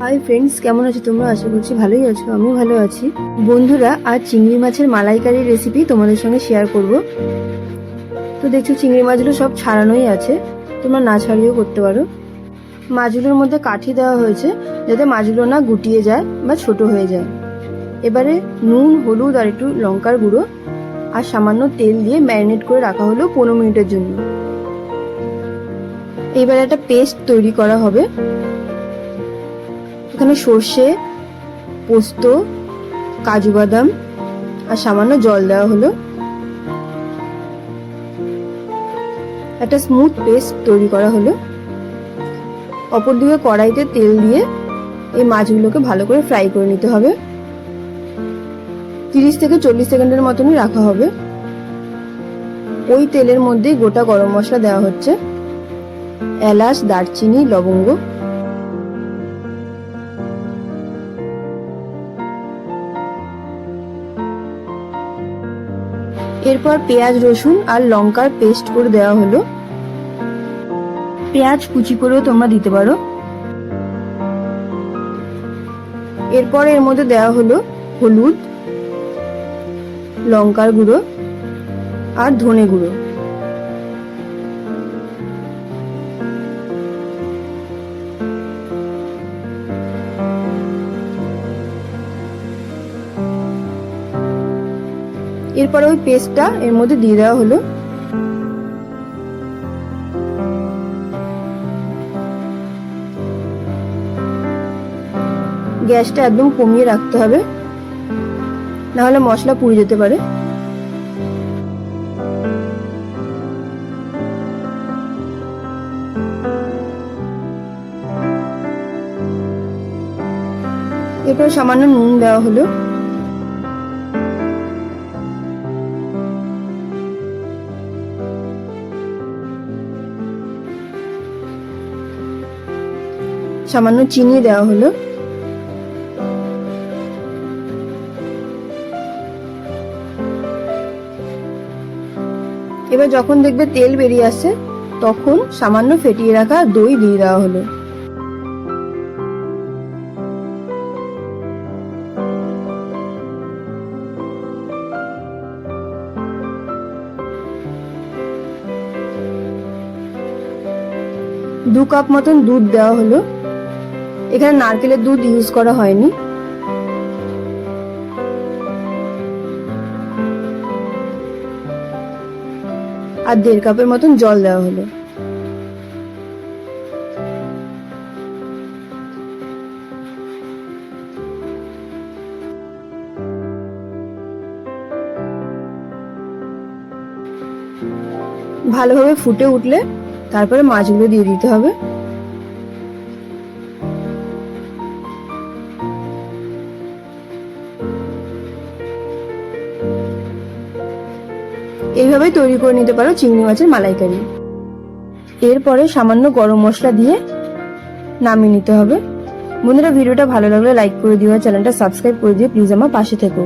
Hi friends, কেমন আছো তোমরা? আশা করছি ভালোই আছো। আমি ভালো আছি। বন্ধুরা, আজ চিংড়ি মাছের মালাইকারি রেসিপি তোমাদের সঙ্গে শেয়ার করব। তো দেখছো চিংড়ি মাছগুলো সব ছাড়ানোই আছে, তোমরা না ছাড়িয়েও করতে পারো। মাছগুলোর মধ্যে কাঠি দেওয়া হয়েছে যাতে মাছগুলো না গুটিয়ে যায় বা ছোট হয়ে যায়। এবারে নুন, হলুদ আর একটু লঙ্কার গুঁড়ো আর সামান্য তেল দিয়ে ম্যারিনেট করে রাখা হলো 15 মিনিটের জন্য। এবারে একটা পেস্ট তৈরি করা হবে। এখানে সর্ষে, পোস্ত, কাজু বাদাম আর সামান্য জল দেওয়া হলো। একটা স্মুথ পেস্ট তৈরি করা হলো। অপরদিকে কড়াইতে তেল দিয়ে এই মাছগুলোকে ভালো করে ফ্রাই করে নিতে হবে। 30 থেকে 40 সেকেন্ডের মতনই রাখা হবে। ওই তেলের মধ্যেই গোটা গরম মশলা দেওয়া হচ্ছে, এলাচ, দারচিনি, লবঙ্গ। এরপর পেঁয়াজ, রসুন আর লঙ্কার পেস্ট করে দেওয়া হলো। পেঁয়াজ কুচি করেও তোমরা দিতে পারো। এরপর এর মধ্যে দেওয়া হলো হলুদ, লঙ্কার গুঁড়ো আর ধনে গুঁড়ো। এরপরে ওই পেস্টটা এর মধ্যে দিয়ে দেওয়া হলো। গ্যাসটা একদম কমিয়ে রাখতে হবে, না হলে মশলা পুড়ে যেতে পারে। এরপর সামান্য নুন দেওয়া হলো। সামান্য চিনি দেওয়া হলো। এবার যখন দেখবে তেল বেরিয়ে আসছে তখন সামান্য ফেটিয়ে রাখা দই দিয়ে দেওয়া হলো। দু কাপ মতন দুধ দেওয়া হলো। এখানে নারকেলের দুধ ইউজ করা হয়নি। আর 1.5 কাপের মতন জল দেওয়া হলো। ভালোভাবে ফুটে উঠলে তারপরে মাছগুলো দিয়ে দিতে হবে। এইভাবেই তৈরি করে নিতে পারো চিংড়ি মাছের মালাইকারি। এরপরে সামান্য গরম মশলা দিয়ে নামিয়ে নিতে হবে। বন্ধুরা, ভিডিওটা ভালো লাগলে লাইক করে দিও, চ্যানেলটা সাবস্ক্রাইব করে দিও, প্লিজ আমার পাশে থেকো।